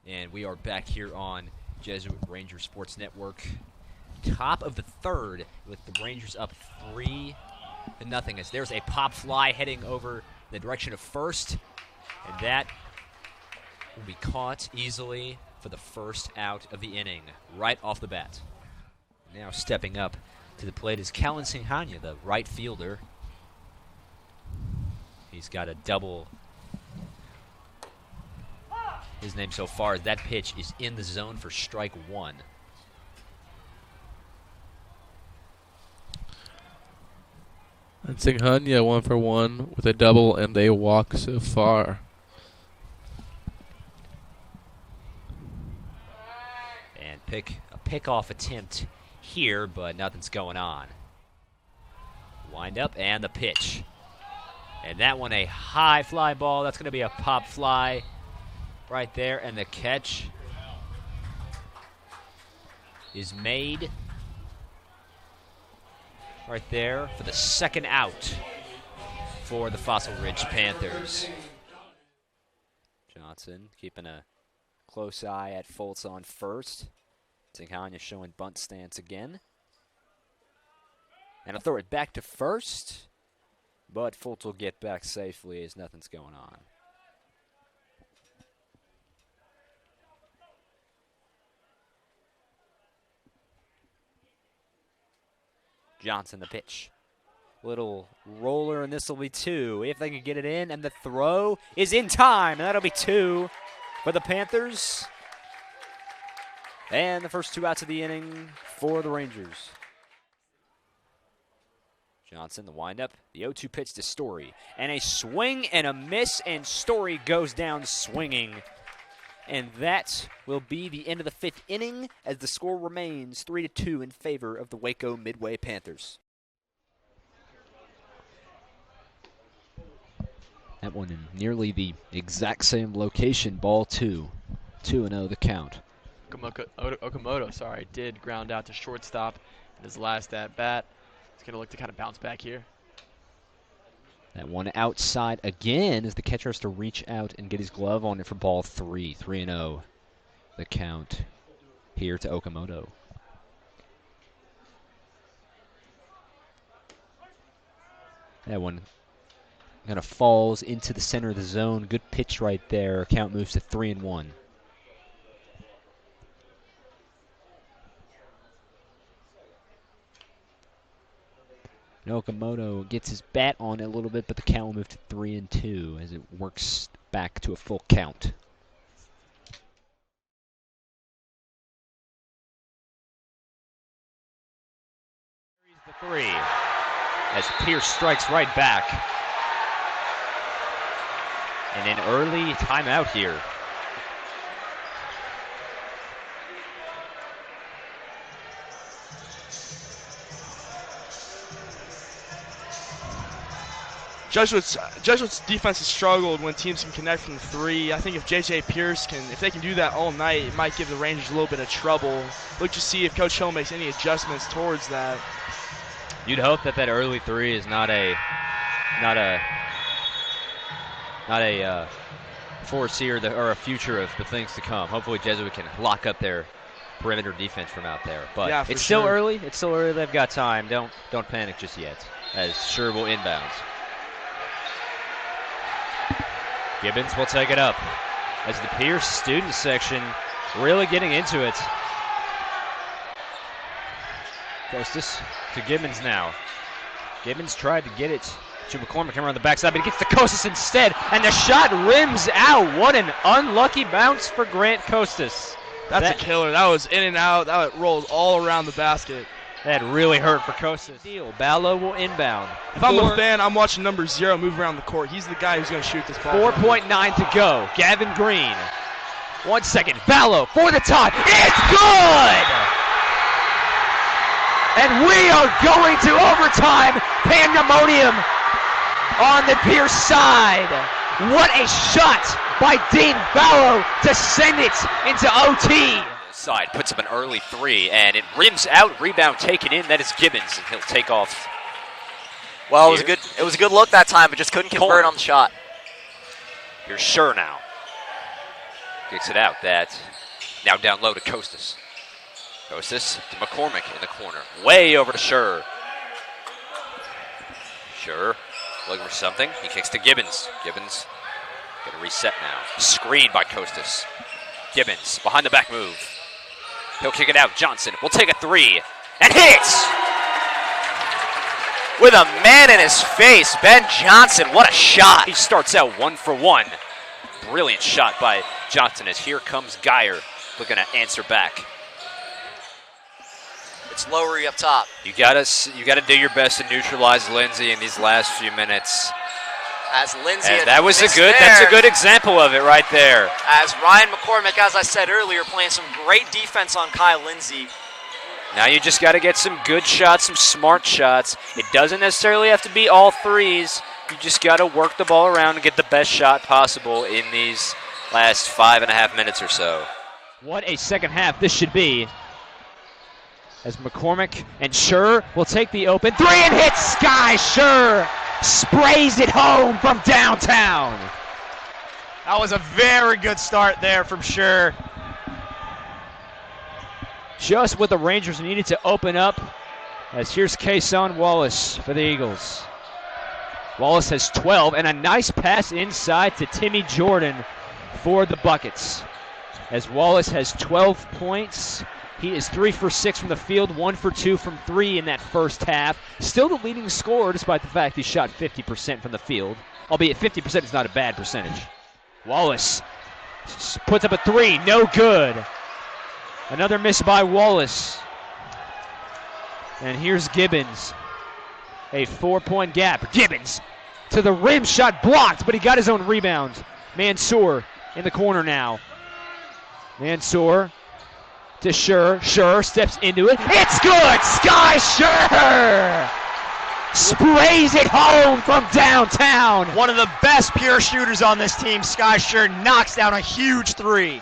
And we are back here on Jesuit Ranger Sports Network. Top of the third with the Rangers up 3-0. As there's a pop fly heading over the direction of first. And that will be caught easily for the first out of the inning, right off the bat. Now stepping up to the plate is Callan Singhania, the right fielder. He's got a double. His name so far. That pitch is in the zone for strike one. And Singhania 1 for 1 with a double and a walk so far. And a pickoff attempt here, but nothing's going on. Wind up and the pitch. And that one a high fly ball. That's going to be a pop fly right there. And the catch is made right there for the second out for the Fossil Ridge Panthers. Johnson keeping a close eye at Fultz on first. Singhania showing bunt stance again. And I'll throw it back to first. But Fultz will get back safely as nothing's going on. Johnson the pitch. Little roller, and this will be 2 if they can get it in. And the throw is in time, and that'll be 2 for the Panthers. And the first 2 outs of the inning for the Rangers. Johnson, the windup, the 0-2 pitch to Story. And a swing and a miss, and Story goes down swinging. And that will be the end of the 5th inning as the score remains 3-2 in favor of the Waco Midway Panthers. That one in nearly the exact same location, ball 2. 2-0 the count. Okamoto, did ground out to shortstop in his last at-bat. He's going to look to kind of bounce back here. That one outside again as the catcher has to reach out and get his glove on it for ball 3. 3-0 the count here to Okamoto. That one kind of falls into the center of the zone. Good pitch right there. Count moves to 3-1. Okamoto gets his bat on it a little bit, but the count will move to 3-2 as it works back to a full count. The 3 as Pierce strikes right back. And an early timeout here. Jesuits defense has struggled when teams can connect from the 3. I think if J.J. Pierce if they can do that all night, it might give the Rangers a little bit of trouble. Look to see if Coach Hill makes any adjustments towards that. You'd hope that early 3 is not a foreseer or a future of the things to come. Hopefully Jesuit can lock up their perimeter defense from out there. But yeah, it's still early. It's still early. They've got time. Don't panic just yet. As Sure will inbounds. Gibbons will take it up as the Pierce student section really getting into it. Costas to Gibbons now. Gibbons tried to get it to McCormick around the backside, but he gets to Costas instead, and the shot rims out. What an unlucky bounce for Grant Costas. That's a killer. That was in and out. That rolled all around the basket. That really hurt for Costas. Ballo will inbound. If I'm a fan, I'm watching number 0 move around the court. He's the guy who's going to shoot this ball. 4.9 to go. Gavin Green. 1 second. Ballo for the tie. It's good! And we are going to overtime. Pandemonium on the Pierce side. What a shot by Dean Ballo to send it into OT. Side puts up an early 3, and it rims out. Rebound taken in. That is Gibbons, and he'll take off. Well, it was a good look that time, but just couldn't convert on the shot. You're Sure now. Kicks it out. That now down low to Costas. Costas to McCormick in the corner. Way over to Schur. Schur looking for something. He kicks to Gibbons. Gibbons going to reset now. Screened by Costas. Gibbons behind the back move. He'll kick it out. Johnson will take a three and hits! With a man in his face, Ben Johnson, what a shot. He starts out 1 for 1. Brilliant shot by Johnson as here comes Geyer looking to answer back. It's Lowry up top. You gotta do your best to neutralize Lindsay in these last few minutes. As Lindsay, And that's a good example of it right there. As Ryan McCormick, as I said earlier, playing some great defense on Kyle Lindsay. Now you just got to get some good shots, some smart shots. It doesn't necessarily have to be all threes. You just got to work the ball around and get the best shot possible in these last 5.5 minutes or so. What a second half this should be. As McCormick and Schur will take the open three and hit Sky Schur. Sprays it home from downtown. That was a very good start there from Schur. Just what the Rangers needed to open up, as here's Kason Wallace for the Eagles. Wallace has 12 and a nice pass inside to Timmy Jordan for the Buckets. As Wallace has 12 points, he is 3 for 6 from the field, 1 for 2 from 3 in that first half. Still the leading scorer despite the fact he shot 50% from the field, albeit 50% is not a bad percentage. Wallace puts up a three, no good. Another miss by Wallace. And here's Gibbons. A 4-point gap. Gibbons to the rim, shot blocked, but he got his own rebound. Mansour in the corner now. Mansour to Schur. Schur steps into it. It's good! Sky Schur! Sprays it home from downtown. One of the best pure shooters on this team, Sky Schur, knocks down a huge three.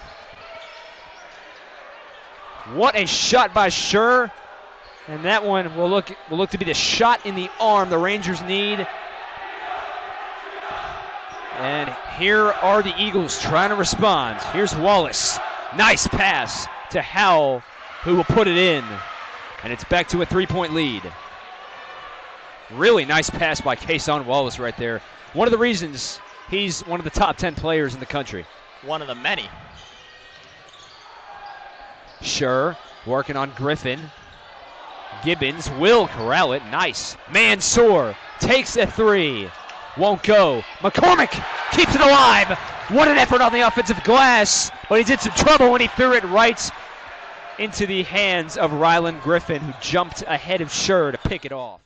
What a shot by Schur. And that one will look to be the shot in the arm the Rangers need. And here are the Eagles trying to respond. Here's Wallace. Nice pass to Howell, who will put it in. And it's back to a 3-point lead. Really nice pass by Kason Wallace right there. One of the reasons he's one of the top 10 players in the country. One of the many. Schur working on Griffin. Gibbons will corral it. Nice. Mansour takes a three. Won't go. McCormick keeps it alive. What an effort on the offensive glass. But he's in some trouble when he threw it right into the hands of Rylan Griffin, who jumped ahead of Schur to pick it off.